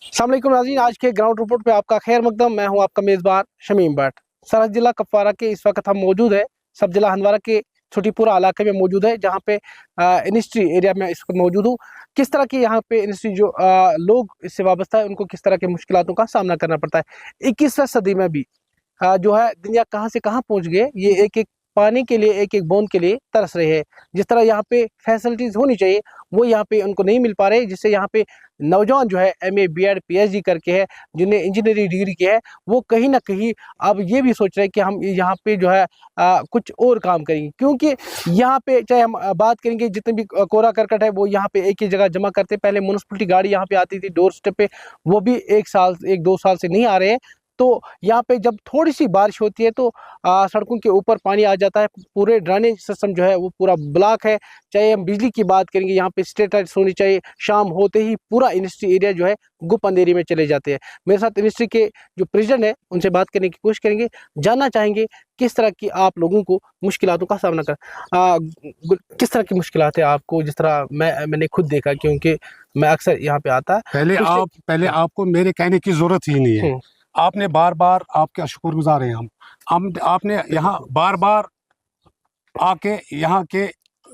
अस्सलाम वालेकुम नाज़रीन, आज के ग्राउंड रिपोर्ट पे आपका खैर मकदम। मैं हूं आपका मेज़बान शमीम भट्ट। सरहद जिला कुपवारा के इस वक्त हम मौजूद है सब जिला हंदवारा के छोटीपुरा इलाके में मौजूद है, जहां पे इंडस्ट्री एरिया में इस वक्त मौजूद हूँ। किस तरह की यहाँ पे इंडस्ट्री जो लोग इससे वाबस्ता है, उनको किस तरह के मुश्किलातों का सामना करना पड़ता है। 21वीं सदी में भी जो है दुनिया कहाँ से कहाँ पहुँच गई है। ये एक एक पानी के लिए, एक एक बूंद के लिए तरस रहे हैं। जिस तरह यहाँ पे फैसिलिटीज होनी चाहिए वो यहाँ पे उनको नहीं मिल पा रहे, जिससे यहाँ पे नौजवान जो है MA BEd PhD करके है, जिन्हें इंजीनियरिंग डिग्री की है, वो कहीं ना कहीं अब ये भी सोच रहे हैं कि हम यहाँ पे जो है कुछ और काम करेंगे। क्योंकि यहाँ पे चाहे हम बात करेंगे, जितने भी कोरा करकट है वो यहाँ पे एक ही जगह जमा करते। पहले म्यूनसिपलिटी गाड़ी यहाँ पे आती थी डोर स्टेप पे, वो भी 1 2 साल से नहीं आ रहे हैं। तो यहाँ पे जब थोड़ी सी बारिश होती है तो सड़कों के ऊपर पानी आ जाता है। पूरे ड्रेनेज सिस्टम जो है वो पूरा ब्लॉक है। चाहे हम बिजली की बात करेंगे, यहाँ पे स्ट्रीट लाइट्स होनी चाहिए। शाम होते ही पूरा इंडस्ट्री एरिया जो है गुप अंधेरी में चले जाते हैं। मेरे साथ इंडस्ट्री के जो प्रेसिडेंट है उनसे बात करने की कोशिश करेंगे, जानना चाहेंगे किस तरह की आप लोगों को मुश्किलातों का सामना किस तरह की मुश्किलात है आपको। जिस तरह मैंने खुद देखा, क्योंकि मैं अक्सर यहाँ पे आता। पहले आपको मेरे कहने की जरूरत ही नहीं है। आपने बार बार, आपका शुक्रगुजार हैं हम आपने यहाँ बार बार आके यहाँ के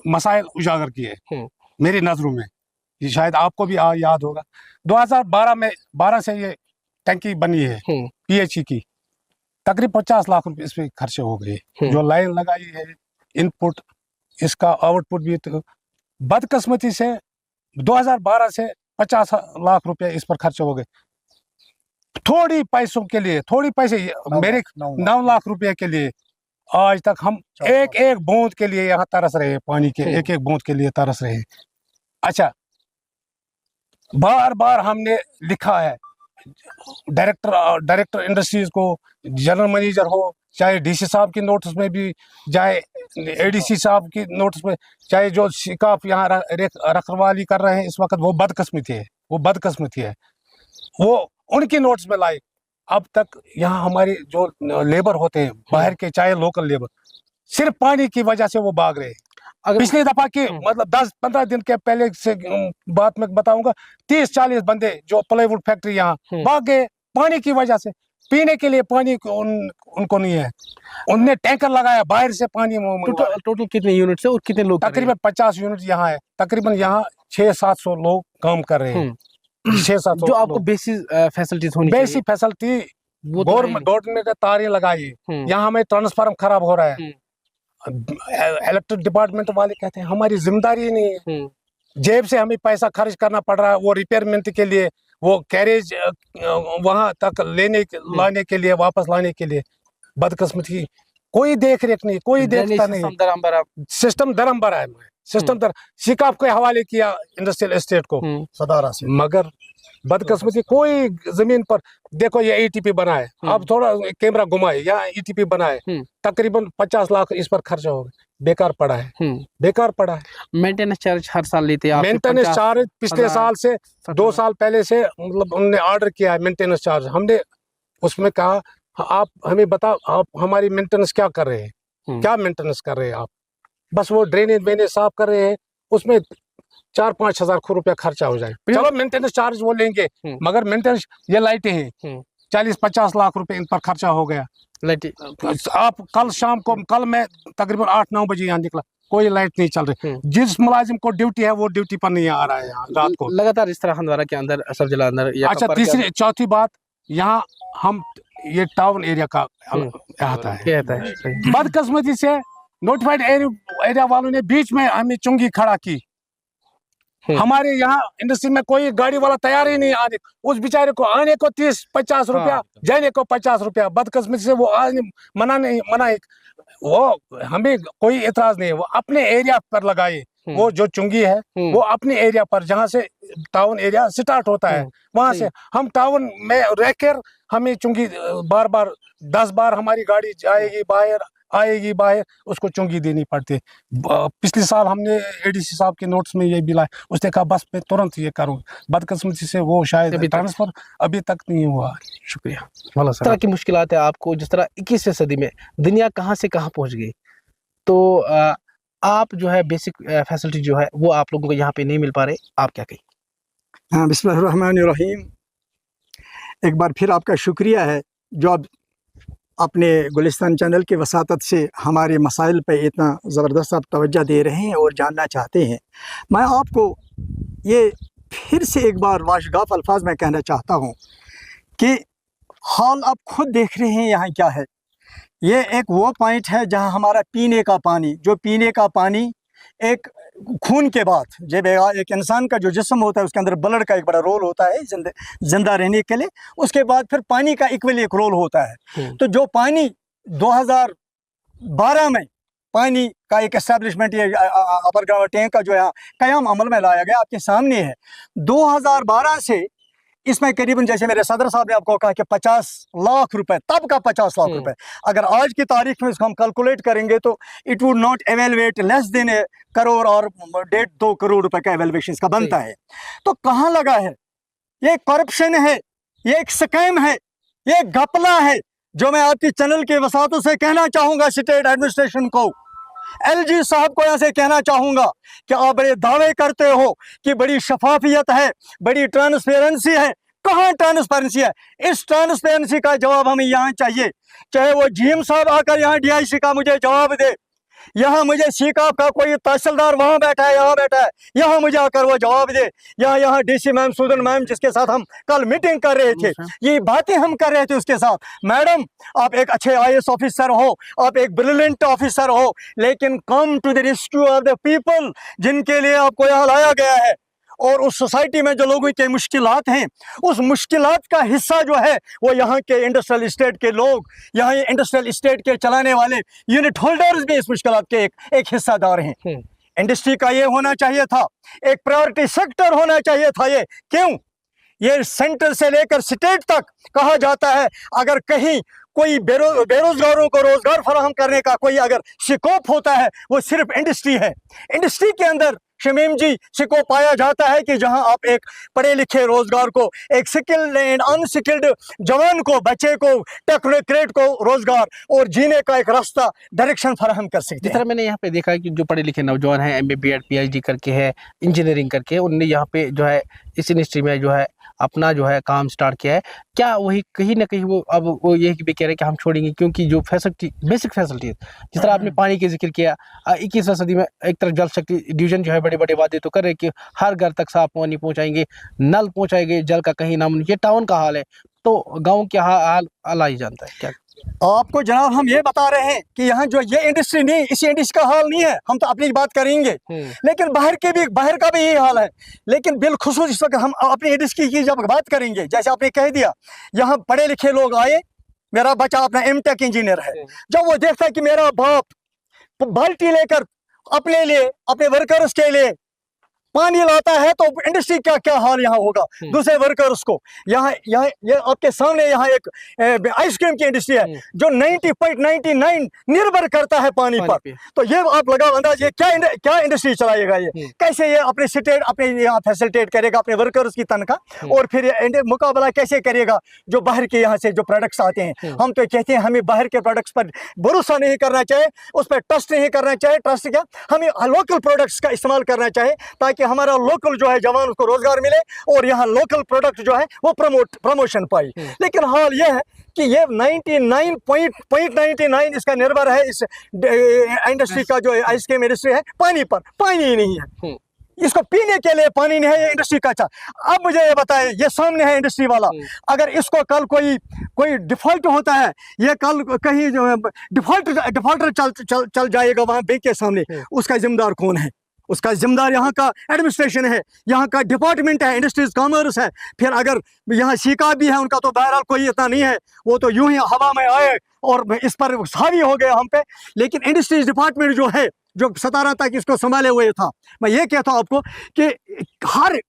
मसाइल उजागर किए मेरी नजरों में। ये शायद आपको भी याद होगा, 2012 से ये टंकी बनी है PHE की। तकरीबन 50 लाख रुपए इस पे खर्चे हो गए। जो लाइन लगाई है, इनपुट, इसका आउटपुट भी। तो बदकिस्मती से 2012 से 50 लाख रुपए इस पर खर्च हो गए। थोड़ी पैसों के लिए, थोड़ी पैसे मेरे 9 लाख रुपए के लिए आज तक हम एक एक बूंद के लिए यहाँ तरस रहे हैं। पानी के एक एक बूंद के लिए तरस रहे हैं। अच्छा, बार बार हमने लिखा है डायरेक्टर इंडस्ट्रीज को, जनरल मैनेजर हो, चाहे DC साहब की नोटिस में भी, चाहे ADC साहब की नोटिस में, चाहे जो शिकाफ यहाँ रखवाली कर रहे हैं इस वक्त, वो बदकिस्मती है। वो उनकी नोट्स में लाए। अब तक यहाँ हमारे जो लेबर होते हैं बाहर के, चाहे लोकल लेबर, सिर्फ पानी की वजह से वो भाग रहे हैं। पिछली दफा की मतलब 10-15 दिन के पहले से बात मैं बताऊंगा, 30-40 बंदे जो प्लाईवुड फैक्ट्री यहाँ भाग गए पानी की वजह से। पीने के लिए पानी उनको नहीं है। उनने टैंकर लगाया बाहर से पानी। टोटल कितने यूनिट है और कितने लोग? तकरीबन 50 यूनिट यहाँ है। तकरीबन यहाँ 600-700 लोग काम कर रहे हैं। 600-700 जो आपको बेसिक फैसिलिटीज होनी चाहिए। बेसिक फैसिलिटी गवर्नमेंट का तारें लगाई। यहाँ हमें ट्रांसफार्मर खराब हो रहा है। इलेक्ट्रिक डिपार्टमेंट वाले कहते हैं हमारी जिम्मेदारी नहीं है। जेब से हमें पैसा खर्च करना पड़ रहा है वो रिपेयरमेंट के लिए, वो कैरेज वहां तक लाने के लिए, वापस लाने के लिए। बदकिस्मती, कोई देख रेख नहीं, कोई देखता नहीं। सिस्टम धर्म भरा है। सिस्टम शिकाफ के हवाले किया इंडस्ट्रियल एस्टेट को सदारा से, मगर बदकिस्मती कोई जमीन पर देखो ये ETP बना है। अब थोड़ा कैमरा घुमाए, यहाँ ETP बना है। तकरीबन 50 लाख इस पर खर्चा हो गया। बेकार पड़ा है, बेकार पड़ा है। मेंटेनेंस चार्ज हर साल लेते हैं। मेंटेनेंस चार्ज पिछले साल से 2 साल पहले से मतलब उन्होंने ऑर्डर किया है मेंटेनेंस चार्ज। हमने उसमें कहा आप हमें बताओ, आप हमारी मेंटेनेंस क्या कर रहे हैं, क्या मेंटेनेंस कर रहे हैं आप? बस वो ड्रेनेज वेनेज साफ कर रहे हैं, उसमें 4-5 हजार रुपया खर्चा हो जाए। चलो मेंटेनेंस चार्ज वो लेंगे, मगर मेंटेनेंस, ये लाइटें हैं 40-50 लाख रुपए इन पर खर्चा हो गया। आप कल शाम को, कल मैं तकरीबन 8-9 बजे यहाँ निकला, कोई लाइट नहीं चल रही। जिस मुलाजिम को ड्यूटी है वो ड्यूटी पर नहीं आ रहा है यहाँ रात को। लगातार इस तरह हंदवारा के अंदर, सब जिला अंदर। अच्छा, चौथी बात, यहाँ हम ये टाउन एरिया का आता है। बदकिस्मती से नोटिफाइड एरिया वालों ने बीच में हमें चुंगी खड़ा की। हमारे यहाँ इंडस्ट्री में कोई गाड़ी वाला तैयार ही नहीं आने। उस बेचारे को आने को 30-50 रुपया, जाने को 50 रुपया। बदकिस्मती से वो आने मना वो हमें कोई एतराज नहीं है। वो अपने एरिया पर लगाए, वो जो चुंगी है वो अपने एरिया पर, जहाँ से टाउन एरिया स्टार्ट होता है वहां से। हम टाउन में रहकर हमें चुंगी बार बार 10 बार हमारी गाड़ी जाएगी बाहर, आएगी बाहर, उसको चुंगी देनी पड़ती है। पिछले साल हमने ADC साहब के नोट्स में ये भी लाया, उसने कहा बस मैं तुरंत ये करूँ। बदकिस्मती से वो शायद ट्रांसफर अभी तक नहीं हुआ। शुक्रिया। इस तरह की मुश्किलात है आपको, जिस तरह 21वीं सदी में दुनिया कहाँ से कहाँ पहुँच गई, तो आप जो है बेसिक फैसिलिटी जो है वो आप लोगों को यहाँ पे नहीं मिल पा रहे, आप क्या कहें? हाँ, बिस्मिल्लाहिर्रहमानिर्रहीम। एक बार फिर आपका शुक्रिया है जो आप अपने गुलिस्तान चैनल की वसातत से हमारे मसाइल पे इतना ज़बरदस्त आप तवज्जो दे रहे हैं और जानना चाहते हैं। मैं आपको ये फिर से एक बार वाशगाफ अल्फाज में कहना चाहता हूँ कि हाल आप खुद देख रहे हैं यहाँ क्या है। ये एक वो पॉइंट है जहाँ हमारा पीने का पानी, जो पीने का पानी एक खून के बाद, जब एक इंसान का जो जिस्म होता है उसके अंदर ब्लड का एक बड़ा रोल होता है जिंदा रहने के लिए, उसके बाद फिर पानी का इक्वली एक रोल होता है। तो जो पानी 2012 में पानी का एक एस्टेब्लिशमेंट, ये अपर ग्राउंड टैंक का जो है क़याम अमल में लाया गया, आपके सामने है। 2012 से इसमें करीबन, जैसे मेरे सदर साहब ने आपको कहा कि 50 लाख रुपए, तब का 50 लाख रुपए, अगर आज की तारीख में इसको हम कैलकुलेट करेंगे तो it would not evaluate less than a crore और 1.5-2 करोड़ रुपए का एवेलुएशन इसका बनता है। तो कहाँ लगा है? ये करप्शन है, ये एक स्कैम है, ये घपला है, जो मैं आपकी चैनल के वसातों से कहना चाहूंगा स्टेट एडमिनिस्ट्रेशन को, एलजी साहब को ऐसे कहना चाहूंगा कि आप बड़े दावे करते हो कि बड़ी शफाफियत है, बड़ी ट्रांसपेरेंसी है। कहाँ ट्रांसपेरेंसी है? इस ट्रांसपेरेंसी का जवाब हमें यहाँ चाहिए। चाहे वो जीएम साहब आकर यहाँ डीआईसी का मुझे जवाब दे, यहाँ मुझे सीकाप का कोई तहसीलदार वहाँ बैठा है, यहाँ बैठा है, यहाँ मुझे आकर वो जवाब दे, यहाँ डीसी मैम, सुदन मैम, जिसके साथ हम कल मीटिंग कर रहे थे, ये बातें हम कर रहे थे उसके साथ। मैडम, आप एक अच्छे आईएएस ऑफिसर हो, आप एक ब्रिलियंट ऑफिसर हो, लेकिन come to the rescue of the people, जिनके लिए आपको यहाँ लाया गया है। और उस सोसाइटी में जो लोगों के मुश्किलात हैं, उस मुश्किलात का हिस्सा जो है वो यहाँ के इंडस्ट्रियल इस्टेट के लोग, यहाँ इंडस्ट्रियल इस्टेट के चलाने वाले यूनिट होल्डर्स भी इस मुश्किलात के एक हिस्सादार हैं। इंडस्ट्री का ये होना चाहिए था, एक प्रायोरिटी सेक्टर होना चाहिए था। ये क्यों? ये सेंटर से लेकर स्टेट तक कहा जाता है, अगर कहीं कोई बेरोजगारों को रोजगार फराहम करने का कोई अगर स्कोप होता है, वो सिर्फ इंडस्ट्री है। इंडस्ट्री के अंदर शमीम जी स्कोप पाया जाता है कि जहां आप एक पढ़े लिखे रोजगार को, एक स्किल्ड एंड अनस्किल्ड जवान को, बच्चे को, टेक्नोक्रेट को रोजगार और जीने का एक रास्ता, डायरेक्शन फराहम कर सकते हैं। जिस तरह मैंने यहाँ पे देखा कि जो पढ़े लिखे नौजवान हैं, MA BEd PhD करके है, इंजीनियरिंग करके, उनने यहाँ पे जो है इस इंडस्ट्री में जो है अपना जो है काम स्टार्ट किया है। क्या वही कहीं ना कहीं वो अब वो यही भी कह रहे हैं कि हम छोड़ेंगे, क्योंकि जो फैसिलिटी, बेसिक फैसिलिटीज, जिस तरह आपने पानी के जिक्र किया, 21वीं सदी में एक तरफ जल शक्ति डिवीजन जो है बड़े बड़े वादे तो कर रहे हैं कि हर घर तक साफ पानी पहुंचाएंगे, नल पहुंचाएंगे, जल का कहीं नाम नहीं। ये टाउन का हाल है, तो गाँव के हाल अल्लाह ही जानता है। क्या आपको जनाब हम ये बता रहे हैं कि यहाँ जो ये इंडस्ट्री नहीं, इसी इंडस्ट्री का हाल नहीं है। हम तो अपनी बात करेंगे, लेकिन बाहर का भी यही हाल है। लेकिन बिलखुसूस इस वक्त हम अपनी इंडस्ट्री की जब बात करेंगे, जैसे आपने कह दिया, यहाँ पढ़े लिखे लोग आए, मेरा बच्चा अपना M.Tech इंजीनियर है, जब वो देखता है कि मेरा बाप बाल्टी लेकर अपने लिए, अपने वर्कर्स के लिए पानी लाता है, तो इंडस्ट्री का क्या हाल यहाँ होगा दूसरे वर्कर्स को। यहाँ ये आपके सामने यहाँ एक आइसक्रीम की इंडस्ट्री है जो 90.99 निर्भर करता है पानी पर। तो ये आप लगाओ अंदाज, ये क्या इंडस्ट्री चलाएगा? ये कैसे ये अपने स्टेट अपने यहाँ फैसिलिटेट करेगा अपने वर्कर्स की तनख्वाह, और फिर मुकाबला कैसे करेगा जो बाहर के यहाँ से जो प्रोडक्ट्स आते हैं। हम तो कहते हैं हमें बाहर के प्रोडक्ट्स पर भरोसा नहीं करना चाहिए, उस पर ट्रस्ट नहीं करना चाहिए। ट्रस्ट क्या, हमें लोकल प्रोडक्ट्स का इस्तेमाल करना चाहिए, ताकि हमारा लोकल जो है जवान उसको रोजगार मिले और यहाँ लोकल प्रोडक्ट जो है वो प्रमोशन पाई। लेकिन हाल ये है कि ये 99.99 इसका निर्भर है, इस इंडस्ट्री का जो आइसक्रीम इंडस्ट्री है, पानी पर। पानी ही नहीं है, इसको पीने के लिए पानी नहीं है, ये इंडस्ट्री का। अच्छा, अब मुझे ये बताए, ये सामने है इंडस्ट्री वाला, अगर इसको कल कोई डिफॉल्ट होता है, ये कल कहीं जो डिफॉल्टर चल जाएगा वहां बैंक के सामने, उसका जिम्मेदार कौन है? उसका जिम्मेदार यहाँ का एडमिनिस्ट्रेशन है, यहाँ का डिपार्टमेंट है, इंडस्ट्रीज कॉमर्स है। फिर अगर यहाँ सीका भी है उनका, तो बहरहाल कोई इतना नहीं है, वो तो यूं ही हवा में आए और इस पर हावी हो गए हम पे। लेकिन इंडस्ट्रीज डिपार्टमेंट जो है, जो 17 तक इसको संभाले हुए था, मैं ये कहता हूँ आपको कि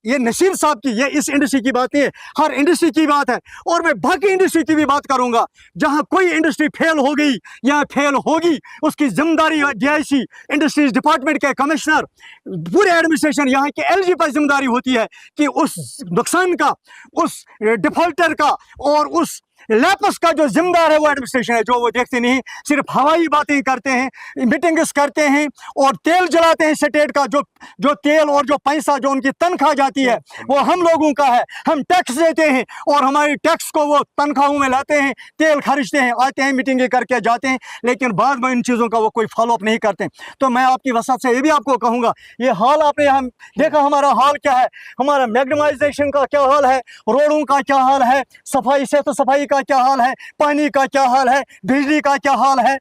ये नसीर साहब की, ये इस इंडस्ट्री की बात नहीं है, हर इंडस्ट्री की बात है। और मैं बाकी इंडस्ट्री की भी बात करूंगा, जहां कोई इंडस्ट्री फेल हो गई या फेल होगी, उसकी जिम्मेदारी DIC इंडस्ट्रीज डिपार्टमेंट के कमिश्नर, पूरे एडमिनिस्ट्रेशन, यहाँ के LG पर जिम्मेदारी होती है कि उस नुकसान का, उस डिफॉल्टर का और उस लैपस का जो जिम्मेदार है वो एडमिनिस्ट्रेशन है, जो वो देखते नहीं, सिर्फ हवाई बातें करते हैं, मीटिंग्स करते हैं और तेल जलाते हैं स्टेट का। जो तेल और जो पैसा जो उनकी तनख्वाह जाती है वो हम लोगों का है, हम टैक्स देते हैं और हमारी टैक्स को वो तनख्वाहों में लाते हैं, तेल खरीदते हैं, आते हैं, मीटिंगें करके जाते हैं, लेकिन बाद में इन चीज़ों का वो कोई फॉलोअप नहीं करते। तो मैं आपकी वसात से ये भी आपको कहूँगा, ये हाल आपने यहाँ देखा, हमारा हाल क्या है, हमारा मैग्नेमाइजेशन का क्या हाल है, रोडों का क्या हाल है, सफाई से तो सफाई का क्या हाल है, पानी का क्या हाल है, बिजली का क्या हाल है।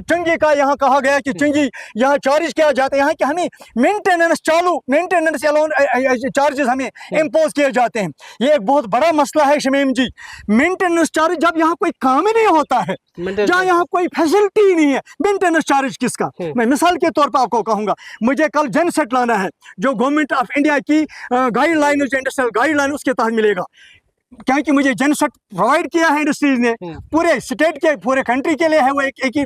चंगी का यहाँ कहा गया कि चंगी यहाँ चार्ज किया जाता है, यहाँ कि हमें मेंटेनेंस अलोन चार्जेस हमें इम्पोज किए जाते हैं। ये एक बहुत बड़ा मसला है शमीम जी। मेंटेनेंस चार्ज, जब यहाँ कोई काम ही नहीं होता है, जहाँ यहाँ कोई फैसिलिटी नहीं है, मेंटेनेंस चार्ज किसका? मैं मिसाल के तौर पर आपको कहूँगा, मुझे कल जनसेट लाना है जो गवर्नमेंट ऑफ इंडिया की गाइडलाइन, इंडस्ट्रियल गाइडलाइन, उसके तहत मिलेगा, क्योंकि मुझे जनसेट प्रोवाइड किया है इंडस्ट्रीज ने, पूरे स्टेट के, पूरे कंट्री के लिए है वो एक ही।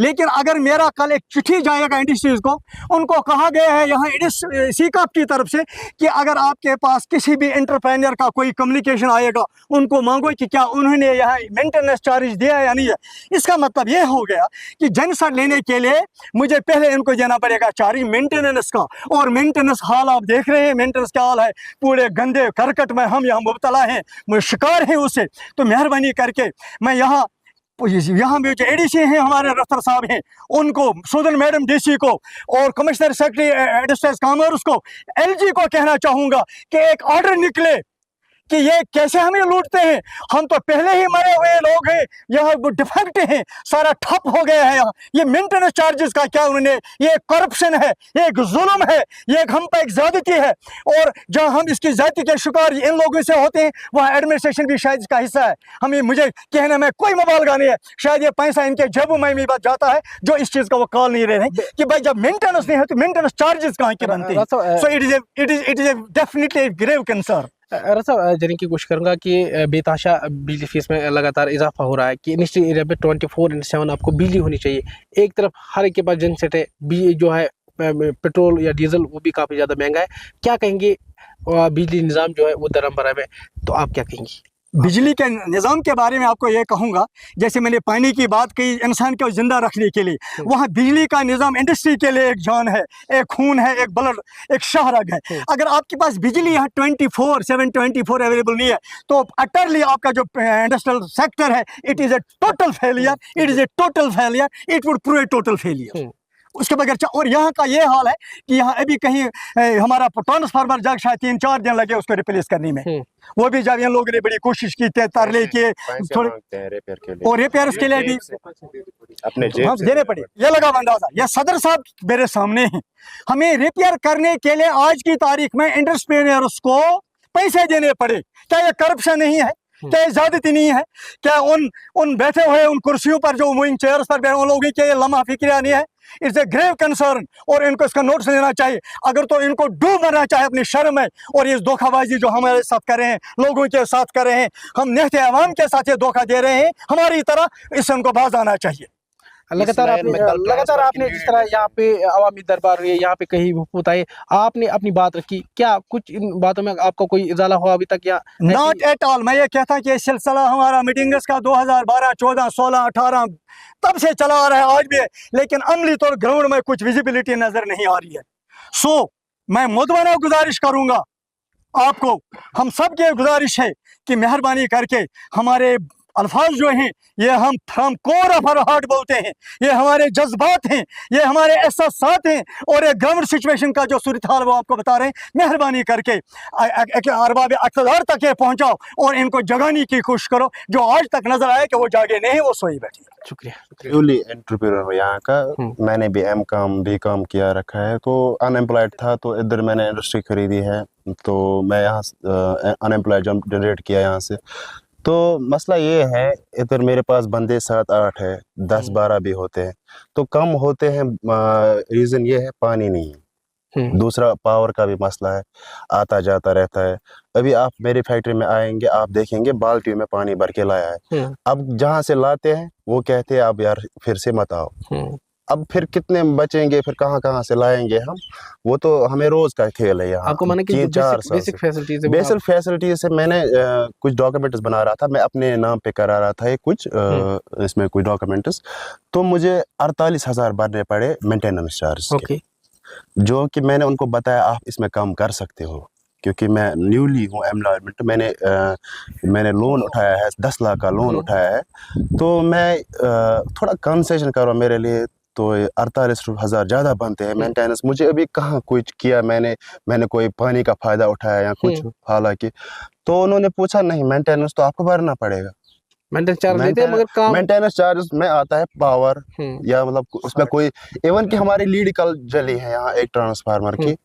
लेकिन अगर मेरा कल एक चिट्ठी जाएगा इंडस्ट्रीज को, उनको कहा गया है यहाँ सीकाप की तरफ से कि अगर आपके पास किसी भी एंटरप्रेन्योर का कोई कम्युनिकेशन आएगा, उनको मांगो कि क्या उन्होंने यहाँ मेंटेनेंस चार्ज दिया है या नहीं है। इसका मतलब ये हो गया कि जनसेट लेने के लिए मुझे पहले इनको देना पड़ेगा चार्ज मेंटेनेंस का, और मेंटेनेंस हाल आप देख रहे हैं, मेंटेनेंस का हाल है, पूरे गंदे करकट में हम यहाँ मुब्तला हैं, मुझे शिकार है उससे। तो मेहरबानी करके मैं यहाँ में जो एडीसी हैं हमारे रफ्तार साहब हैं, उनको, सुदन मैडम डीसी को और कमिश्नर सेक्रेटरी इंडस्ट्रीज कॉमर्स को, एलजी को कहना चाहूँगा कि एक ऑर्डर निकले कि ये कैसे हमें लूटते हैं। हम तो पहले ही मरे हुए लोग हैं, यहाँ डिफेक्ट हैं, सारा ठप हो गया है यहाँ। ये मेंटेनेंस चार्जेस का क्या उन्होंने, ये करप्शन है, ये एक जुल्म है, ये एक हम पे एक ज्यादती है, और जहाँ हम इसकी ज्यादती के शिकार इन लोगों से होते हैं, वहाँ एडमिनिस्ट्रेशन भी शायद इसका हिस्सा है। हमें, मुझे कहने में कोई मुबालगा नहीं है, शायद ये पैसा इनके जेब में बात जाता है, जो इस चीज़ का वो कॉल नहीं रहे हैं कि भाई जब मेंटेनेंस नहीं है तो मेंटेनेंस चार्जेस कहाँ के बनते हैं। So it is a definitely grave concern. साहब जानने की कोशिश करूंगा कि बेतहाशा बिजली फीस में लगातार इजाफा हो रहा है कि इंडस्ट्री एरिया में 24/7 आपको बिजली होनी चाहिए। एक तरफ हर एक के पास जनसेट है, जो है पेट्रोल या डीजल वो भी काफ़ी ज़्यादा महंगा है। क्या कहेंगे बिजली निज़ाम जो है वो दरम बरम है, तो आप क्या कहेंगी? बिजली के निज़ाम के बारे में आपको ये कहूँगा, जैसे मैंने पानी की बात की इंसान को ज़िंदा रखने के लिए, वहाँ बिजली का निज़ाम इंडस्ट्री के लिए एक जान है, एक खून है, एक ब्लड, एक शाहरग है। अगर आपके पास बिजली यहाँ 24/7 अवेलेबल नहीं है, तो अटरली आपका जो इंडस्ट्रियल सेक्टर है, it is a total failure, it would prove A total failure उसके बगैर। और यहाँ का ये हाल है कि यहाँ अभी कहीं हमारा ट्रांसफार्मर जग शायद 3-4 दिन लगे उसको रिप्लेस करने में, वो भी जब इन लोगों ने बड़ी कोशिश की, तरले किए थोड़े, और रिपेयर के लिए भी अपने देने पड़े। ये लगा अंदाजा, ये सदर साहब मेरे सामने हैं, हमें रिपेयर करने के लिए आज की तारीख में एंटरप्रेन्योर्स को पैसे देने पड़े। क्या ये करप्शन नहीं है? क्या ये ज्यादती नहीं है? क्या उन बैठे हुए उन कुर्सियों पर, जो मूविंग चेयर्स पर बैठे उन लोगों की ये लम्हा फिक्रिया नहीं है? इट्स ए ग्रेव कंसर्न, और इनको इसका नोटिस लेना चाहिए। अगर तो इनको डूब मरना चाहिए अपनी शर्म में, और ये धोखाबाजी जो हमारे साथ कर रहे हैं, लोगों के साथ कर रहे हैं, हम नेहते अवाम के साथ ये धोखा दे रहे हैं हमारी तरह, इससे उनको बाज आना चाहिए। लगातार आपने जिस तरह यहाँ पे अवामी दरबार हुई, यहाँ पे कहीं हुकूमत आए, आपने अपनी बात रखी, क्या कुछ इन बातों में आपका कोई इजाला हुआ अभी तक? या नॉट एट ऑल। मैं ये कहता कि ये सिलसिला हमारा मीटिंग्स का 2012, 14, 16, 18 तब से चला आ रहा है, आज भी है, लेकिन अमली तौर ग्राउंड में कुछ विजिबिलिटी नजर नहीं आ रही है। सो मैं मुद्दवाना गुजारिश करूंगा आपको, हम सब की गुजारिश है कि मेहरबानी करके हमारे अल्फाज जो हैं, ये हम from core of our heart बोलते हैं, ये हमारे जज्बात हैं, ये हमारे एहसासात हैं, और एक ग्राउंड सिचुएशन का जो सूरत हाल वो आपको बता रहे हैं। मेहरबानी करके अरबाब इक़्तिदार तक ये पहुंचाओ और इनको जगाने की कोशिश करो। जो आज तक नजर आए कि वो जागे नहीं, वो सोई बैठे। शुक्रिया। एंटरप्रेन्योर यहाँ का, मैंने भी B.Com किया रखा है, तो अनएम्प्लॉयड था, तो इधर मैंने इंडस्ट्री खरीदी है, तो मैं यहाँ अनएम्प्लॉयड जनरेट किया यहाँ से। तो मसला ये है, इधर मेरे पास बंदे 7-8 है, 10-12 भी होते हैं, तो कम होते हैं। रीज़न ये है पानी नहीं है, दूसरा पावर का भी मसला है, आता जाता रहता है। अभी आप मेरी फैक्ट्री में आएंगे, आप देखेंगे बाल्टी में पानी भर के लाया है। अब जहाँ से लाते हैं वो कहते हैं अब यार फिर से मत आओ, अब फिर कितने बचेंगे, फिर कहाँ कहाँ से लाएंगे हम, वो तो हमें रोज का खेल है यहाँ। आपको माने कि 3-4 साल बेसिक फैसिलिटीज है बेसिक फैसिलिटी से मैंने कुछ डॉक्यूमेंट्स बना रहा था, मैं अपने नाम पे करा रहा था ये कुछ इसमें कुछ डॉक्यूमेंट्स, तो मुझे 48,000 भरने पड़े मेंटेनेंस चार्ज के, जो कि मैंने उनको बताया आप इसमें कम कर सकते हो, क्योंकि मैं न्यूली हूँ एम्प्लॉयमेंट, मैंने लोन उठाया है, 10 लाख का लोन उठाया है, तो मैं थोड़ा कंसेशन करो मेरे लिए। तो 48,000 ज़्यादा बनते हैं मेंटेनेंस, मुझे अभी कहाँ कुछ किया मैंने कोई पानी का फ़ायदा उठाया या कुछ, हालांकि तो उन्होंने पूछा नहीं मेंटेनेंस तो आपको भरना पड़ेगा। मेंटेनेंस चार्ज लेते हैं मगर काम मेंटेनेंस चार्ज में आता है पावर या मतलब उसमें कोई, इवन कि हमारी लीड कल जली है यहाँ एक ट्रांसफार्मर की,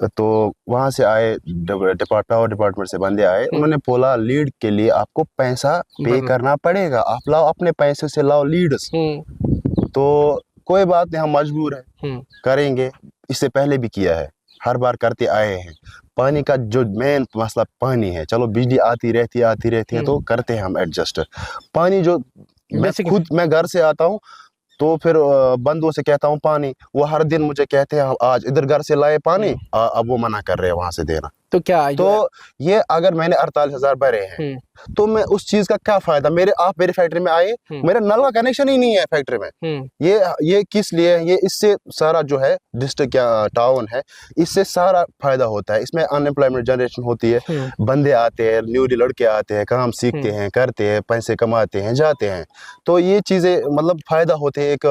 तो वहां से आए पावर डिपार्टमेंट से बंदे आए, उन्होंने बोला लीड के लिए आपको पैसा पे करना पड़ेगा, आप लाओ अपने पैसे से लाओ लीड्स। तो कोई बात नहीं, हम मजबूर है करेंगे, इससे पहले भी किया है, हर बार करते आए हैं। पानी का जो मेन मसला पानी है, चलो बिजली आती रहती है तो करते हैं हम एडजस्ट। पानी जो मैं घर से आता हूँ तो फिर बंदों से कहता हूँ पानी, वो हर दिन मुझे कहते हैं आज इधर घर से लाए पानी, अब वो मना कर रहे हैं वहां से देना। तो क्या तो ये अगर मैंने 48,000 भरे हैं तो मैं उस चीज का क्या फायदा, आप मेरी फैक्ट्री में आए, मेरा नल का कनेक्शन ही नहीं है फैक्ट्री में, ये किस लिए, ये इससे सारा जो है डिस्ट्रिक्ट या टाउन है, इससे सारा फायदा होता है, इसमें अनएम्प्लॉयमेंट जनरेशन होती है, बंदे आते हैं, न्यूली लड़के आते हैं, काम सीखते हैं, करते हैं, पैसे कमाते हैं, जाते हैं, तो ये चीजें मतलब फायदा होते हैं। एक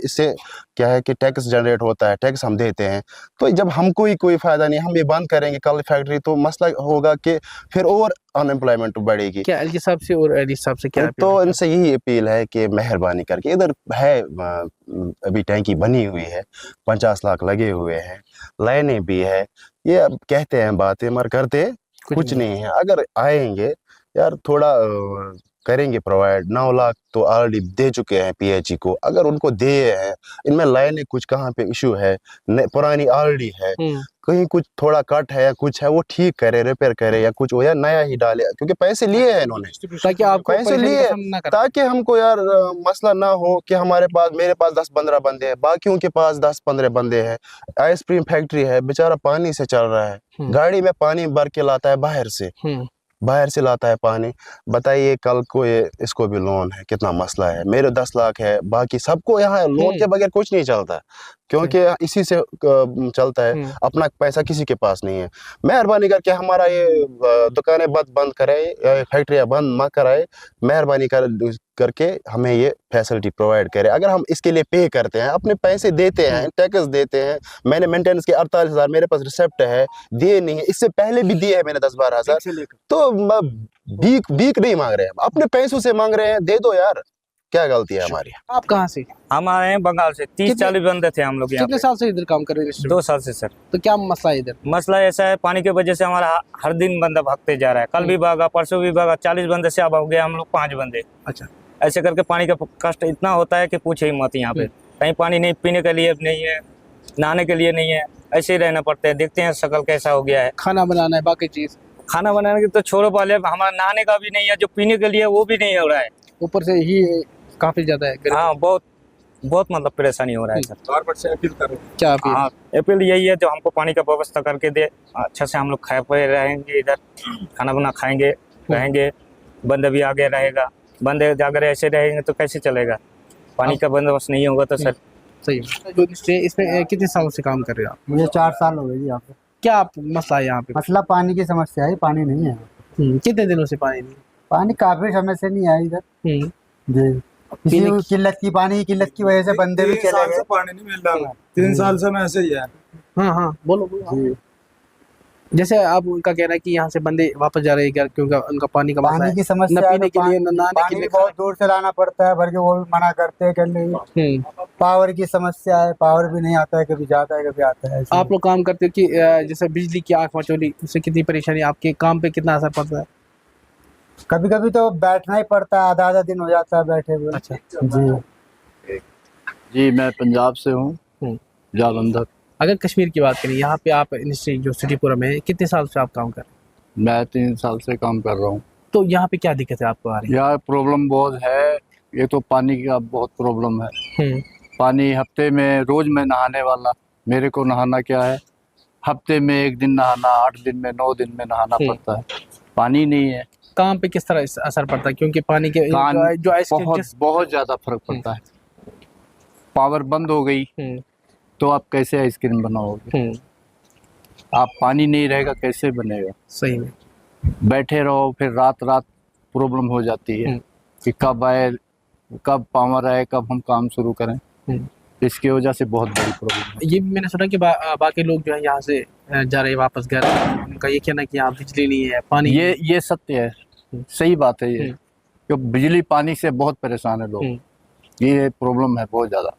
इससे क्या है कि टैक्स जनरेट होता है, टैक्स हम देते हैं, तो जब हमको ही कोई फायदा नहीं, हम ये बंद करेंगे कल फैक्ट्री, तो मसला होगा कि फिर और अनएम्प्लॉयमेंट बढ़ेगी। क्या एलजी साहब से और एडी साहब से क्या तो इनसे यही अपील है कि मेहरबानी करके, इधर है अभी टैंकी बनी हुई है, 50 लाख लगे हुए हैं, लाइनें भी है, ये अब कहते हैं बातें मगर करते कुछ नहीं है। अगर आएंगे यार थोड़ा करेंगे प्रोवाइड, 9 लाख तो ऑलरेडी दे चुके हैं पीएचई को, अगर उनको दे हैं, इनमें लाइनें कुछ कहाँ पे इशू है, पुरानी ऑलरेडी है, कहीं कुछ थोड़ा कट है या कुछ है, वो ठीक करे, रिपेयर करे या कुछ हो, या नया ही डाले, क्योंकि पैसे लिए हैं इन्होंने, ताकि आपको पैसे लिए ताकि हमको यार मसला ना हो कि मेरे पास 10-15 बंदे हैं, बाकियों के पास 10-15 बंदे हैं। आइसक्रीम फैक्ट्री है, बेचारा पानी से चल रहा है, गाड़ी में पानी भर के लाता है बाहर से लाता है पानी, बताइए कल को इसको भी लोन है, कितना मसला है। मेरे 10 लाख है, बाकी सबको यहाँ लोन के बगैर कुछ नहीं चलता, क्योंकि इसी से चलता है, अपना पैसा किसी के पास नहीं है। मेहरबानी करके हमारा ये दुकानें बंद कराए, फैक्ट्रियाँ बंद मत कराए, मेहरबानी करके हमें ये फैसिलिटी प्रोवाइड करे। अगर हम इसके लिए पे करते हैं, अपने पैसे देते हैं, टैक्स देते हैं, मैंने मेंटेनेंस के 48,000 मेरे पास रिसिप्ट है, दिए नहीं है, इससे पहले भी दिए है मैंने 10-12 हज़ार, तो भीख नहीं मांग रहे हैं, अपने पैसों से मांग रहे हैं, दे दो यार, क्या गलती है हमारी। आप कहाँ से? हम आए हैं बंगाल से, 30-40 बंदे थे हम लोग यहाँ। कितने साल से इधर काम कर रहे हैं? 2 साल से सर। तो क्या मसला है इधर? मसला ऐसा है, पानी की वजह से हमारा हर दिन बंदा भागते जा रहा है, कल भी भागा, परसों भी भागा, 40 बंदे से अब हो गया हम लोग 5 बंदे। अच्छा, ऐसे करके पानी का कष्ट इतना होता है कि पूछे ही मत। यहाँ पे कहीं पानी नहीं, पीने के लिए नहीं है, नहाने के लिए नहीं है, ऐसे ही रहना पड़ता है। देखते हैं शक्ल कैसा हो गया है। खाना बनाना है, बाकी चीज खाना बनाने की तो छोड़ो, पहले हमारा नहाने का भी नहीं है, जो पीने के लिए वो भी नहीं हो रहा है, ऊपर से ही काफी ज्यादा है। हाँ, बहुत मतलब परेशानी हो रहा है सर। गवर्नमेंट से अपील करो। क्या अपील? हाँ, अपील यही है, जो हमको पानी का व्यवस्था करके दे, अच्छा से हम लोग खाए पे रहेंगे, इधर खाना बना खाएंगे, रहेंगे, बंदे भी आगे रहेगा। बंदे अगर ऐसे रहेंगे तो कैसे चलेगा, पानी का बंदोबस्त नहीं होगा तो सर। सही है। जो इसमें कितने सालों से काम कर रहे हो आप? मुझे 4 साल हो गए जी यहाँ पे। क्या मसला है यहाँ पे? मसला पानी की समस्या है, पानी नहीं है। कितने दिनों से पानी नहीं? पानी काफी समय से नहीं आया इधर जी। किल्लत की, पानी की किल्लत की वजह से बंदे भी चले गए, पानी नहीं मिल रहा है, 3 साल से मैं ऐसे ही है। हाँ, बोलो। जैसे आप उनका कहना है कि यहाँ से बंदे वापस जा रहे हैं क्योंकि उनका पानी का पानी की समस्या, पीने के लिए, नहाने के लिए बहुत दूर से लाना पड़ता है भर के, वो भी मना करते हैं कर नहीं। पावर की समस्या है, पावर भी नहीं आता है, कभी जाता है कभी आता है। आप लोग काम करते हो कि जैसे बिजली की आंख मचोली, उससे कितनी परेशानी, आपके काम पे कितना असर पड़ता है? कभी कभी तो बैठना ही पड़ता है, आधा दिन हो जाता है बैठे हुए। अच्छा जी, मैं पंजाब से हूँ, जालंधर। अगर कश्मीर की बात करें, यहाँ पे आप इंडस्ट्री जो सिटीपुरा में है, कितने साल से आप काम कर रहे हैं? मैं 3 साल से काम कर रहा हूँ। तो यहाँ पे क्या दिक्कत है आपको आ रही है? यहाँ प्रॉब्लम बहुत है, ये तो पानी का बहुत प्रॉब्लम है। पानी हफ्ते में रोज मैं नहाने वाला, मेरे को नहाना क्या है, हफ्ते में 1 दिन नहाना, 8 दिन में 9 दिन में नहाना पड़ता है, पानी नहीं है। काम पे किस तरह असर पड़ता है, क्योंकि पानी के जो बहुत ज्यादा फर्क पड़ता है। पावर बंद हो गई तो आप कैसे आइसक्रीम बनाओगे, आप पानी नहीं रहेगा कैसे बनेगा। सही में बैठे रहो, फिर रात प्रॉब्लम हो जाती है कि कब आए, कब पावर आए, कब हम काम शुरू करें। इसकी वजह से बहुत बड़ी प्रॉब्लम है। ये भी मैंने सुना कि बाकी लोग जो है यहाँ से जा रहे हैं वापस घर, उनका ये कहना है कि यहाँ बिजली नहीं है, पानी ये सत्य है, सही बात है ये, क्योंकि बिजली पानी से बहुत परेशान है लोग, ये प्रॉब्लम है बहुत ज्यादा।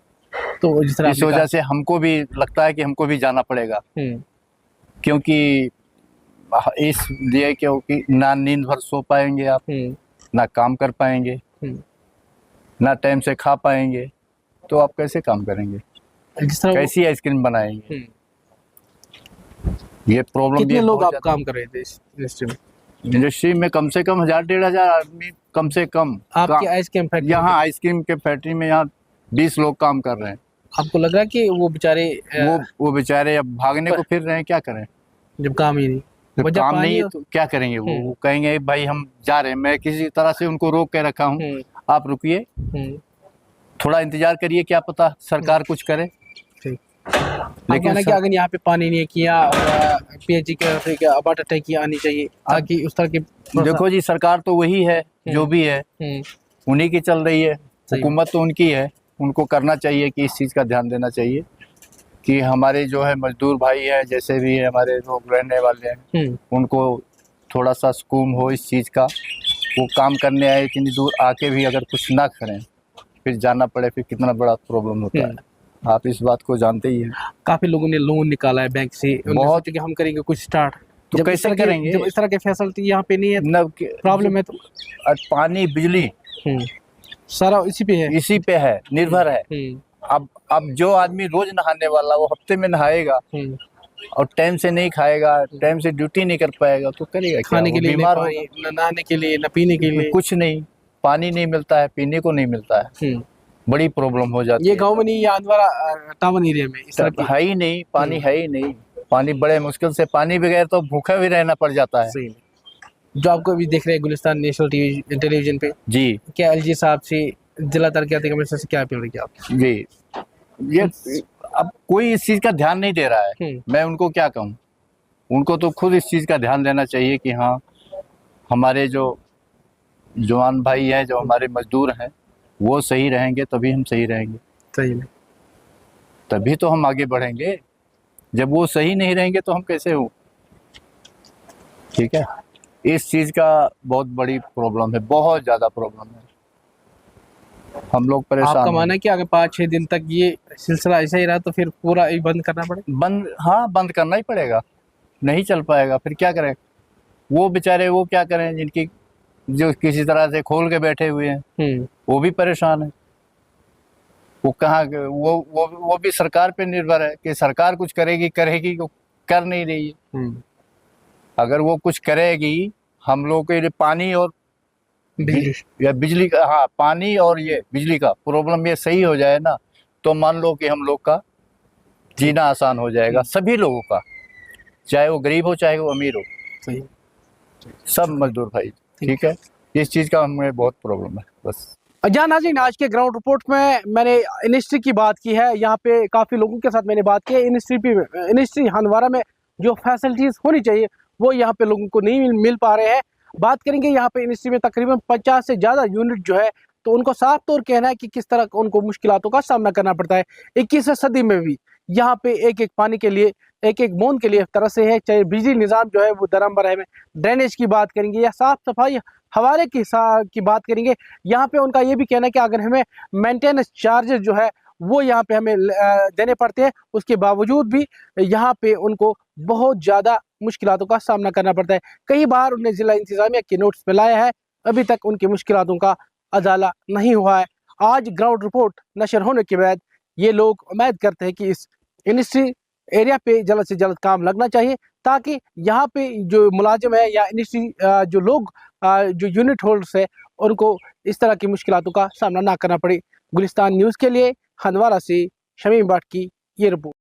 तो जिस तरह इस वजह से हमको भी लगता है कि हमको भी जाना पड़ेगा, क्योंकि इसलिए क्योंकि ना नींद भर सो पाएंगे आप, ना काम कर पाएंगे, ना टाइम से खा पाएंगे, तो आप कैसे काम करेंगे, जिस तरह कैसी आइसक्रीम बनाएंगे। ये प्रॉब्लम। कितने लोग आप काम कर रहे थे इस इंडस्ट्री में? इंडस्ट्री में कम से कम 1000-1500 आदमी कम से कम। आपकी आइसक्रीम फैक्ट्री यहाँ आइसक्रीम के फैक्ट्री में यहाँ 20 लोग काम कर रहे हैं। आपको लग रहा है कि वो बेचारे वो बेचारे अब भागने को फिर रहे हैं, क्या करें जब काम ही नहीं, जब काम नहीं है तो क्या करेंगे। वो कहेंगे भाई हम जा रहे हैं, मैं किसी तरह से उनको रोक के रखा हूँ, आप रुकिए, थोड़ा इंतजार करिए, क्या पता सरकार कुछ करे। लेकिन कि अगर यहाँ पे पानी नहीं किया, पीएचई के वाटर टैंकी आनी चाहिए ताकि उस तरह की। देखो जी, सरकार तो वही है जो भी है, उन्हीं की चल रही है, हुकूमत तो उनकी है, उनको करना चाहिए कि इस चीज़ का ध्यान देना चाहिए कि हमारे जो है मजदूर भाई हैं, जैसे भी हमारे लोग रहने वाले हैं, उनको थोड़ा सा सुकून हो इस चीज़ का। वो काम करने आए, इतनी दूर आके भी अगर कुछ ना करें, फिर जाना पड़े, फिर कितना बड़ा प्रॉब्लम होता है। आप इस बात को जानते ही हैं। काफी लोगों ने लोन निकाला है बैंक से, बहुत कि हम करेंगे कुछ स्टार्ट, तो कैसे करेंगे जब इस तरह के फैसिलिटी यहाँ पे नहीं है, प्रॉब्लम है। तो पानी बिजली सारा इसी पे है, निर्भर है। अब जो आदमी रोज नहाने वाला, वो हफ्ते में नहाएगा और टाइम से नहीं खाएगा, टाइम से ड्यूटी नहीं कर पाएगा, तो करेगा क्या? खाने के लिए बीमार नहीं, न नहाने के लिए, न पीने के लिए, कुछ नहीं, पानी नहीं मिलता है, पीने को नहीं मिलता है, बड़ी प्रॉब्लम हो जाती है। ये गांव में नहीं, ये आंधवारा टाउन एरिया में इस तरह है ही नहीं, पानी है ही नहीं, पानी बड़े मुश्किल से, पानी बगैर तो भूखा भी रहना पड़ जाता है। सही। जो आपको अभी देख रहे हैं गुलिस्तान नेशनल टेलीविजन पे जी, क्या एलजी साहब से, जिला तरक्याती कमेटी से क्या अपील रही आप? जी, ये अब कोई इस चीज का ध्यान नहीं दे रहा है, मैं उनको क्या कहूँ। उनको तो खुद इस चीज का ध्यान देना चाहिए कि हाँ, हमारे जो जवान भाई हैं, जो हमारे मजदूर हैं, वो सही रहेंगे तभी हम सही रहेंगे। सही में, तभी तो हम आगे बढ़ेंगे। जब वो सही नहीं रहेंगे तो हम कैसे हो। ठीक है, इस चीज का बहुत बड़ी प्रॉब्लम है, बहुत ज्यादा प्रॉब्लम है, हम लोग परेशान। आपका मानना है कि अगर 5-6 दिन तक ये सिलसिला ऐसा ही रहा तो फिर पूरा ही बंद करना पड़ेगा? हाँ, बंद करना ही पड़ेगा, नहीं चल पाएगा, फिर क्या करें। वो बेचारे वो क्या करें, जिनकी जो किसी तरह से खोल के बैठे हुए हैं, वो भी परेशान है। वो कहाँ, वो भी सरकार पे निर्भर है कि सरकार कुछ करेगी, कर नहीं रही है। अगर वो कुछ करेगी, हम लोग के लिए पानी और बिजली का, हाँ, पानी और ये बिजली का प्रॉब्लम ये सही हो जाए ना, तो मान लो कि हम लोग का जीना आसान हो जाएगा, सभी लोगों का, चाहे वो गरीब हो चाहे वो अमीर हो, सही, सब मजदूर भाई। ठीक है, इस चीज का हमें बहुत प्रॉब्लम है बस। जान नाज़रीन, आज के ग्राउंड रिपोर्ट में मैंने इंडस्ट्री की बात की है। यहाँ पे काफ़ी लोगों के साथ मैंने बात की है। इंडस्ट्री हंदवारा में जो फैसिलिटीज़ होनी चाहिए वो यहाँ पे लोगों को नहीं मिल पा रहे हैं। बात करेंगे यहाँ पे इंडस्ट्री में तकरीबन 50 से ज़्यादा यूनिट जो है, तो उनको साफ तौर कहना है कि किस तरह उनको मुश्किलातों का सामना करना पड़ता है। 21वीं सदी में भी यहाँ पे एक एक पानी के लिए, एक एक बूंद के लिए तरह से है, चाहे बिजली निज़ाम जो है वो दरअमबर है। ड्रेनेज की बात करेंगे या साफ सफाई हवाले की बात करेंगे, यहाँ पे उनका ये भी कहना है कि अगर हमें मेंटेनेंस चार्जेस जो है वो यहाँ पे हमें देने पड़ते हैं, उसके बावजूद भी यहाँ पे उनको बहुत ज़्यादा मुश्किलातों का सामना करना पड़ता है। कई बार उन्हें जिला इंतजामिया के नोट्स पे लाया है, अभी तक उनकी मुश्किलातों का अजाला नहीं हुआ है। आज ग्राउंड रिपोर्ट नशर होने के बाद ये लोग उम्मीद करते हैं कि इस इंडस्ट्री एरिया पे जल्द से जल्द काम लगना चाहिए, ताकि यहाँ पे जो मुलाजिम है या इंडस्ट्री जो लोग जो यूनिट होल्डर्स है, उनको इस तरह की मुश्किलातों का सामना ना करना पड़े। गुलिस्तान न्यूज़ के लिए हंदवाड़ा से शमीम भट्ट की ये रिपोर्ट।